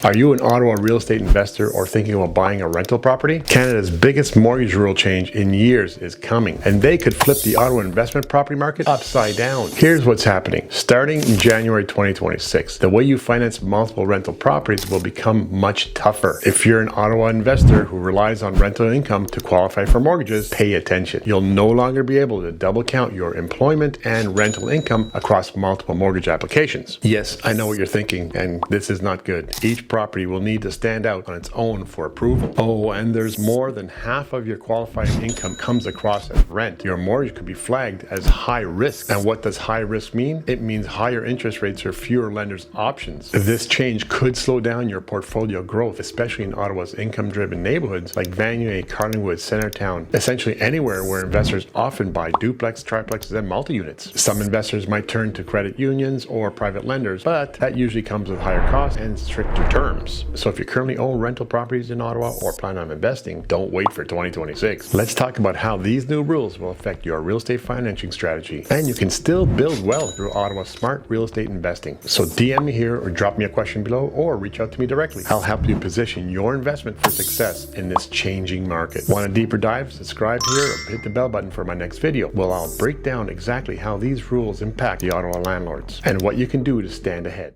Are you an Ottawa real estate investor or thinking about buying a rental property? Canada's biggest mortgage rule change in years is coming, and they could flip the Ottawa investment property market upside down. Here's what's happening. Starting in January 2026, the way you finance multiple rental properties will become much tougher. If you're an Ottawa investor who relies on rental income to qualify for mortgages, pay attention. You'll no longer be able to double count your employment and rental income across multiple mortgage applications. Yes, I know what you're thinking, and this is not good. Each property will need to stand out on its own for approval. Oh, and there's more than half of your qualifying income comes across as rent. Your mortgage could be flagged as high risk. And what does high risk mean? It means higher interest rates or fewer lenders' options. This change could slow down your portfolio growth, especially in Ottawa's income-driven neighborhoods like Vanier, Carlingwood, Centertown, essentially anywhere where investors often buy duplex, triplexes, and multi-units. Some investors might turn to credit unions or private lenders, but that usually comes with higher costs and stricter terms. So if you currently own rental properties in Ottawa or plan on investing, don't wait for 2026. Let's talk about how these new rules will affect your real estate financing strategy. And you can still build wealth through Ottawa's smart real estate investing. So DM me here or drop me a question below or reach out to me directly. I'll help you position your investment for success in this changing market. Want a deeper dive? Subscribe here or hit the bell button for my next video. Well, I'll break down exactly how these rules impact the Ottawa landlords and what you can do to stand ahead.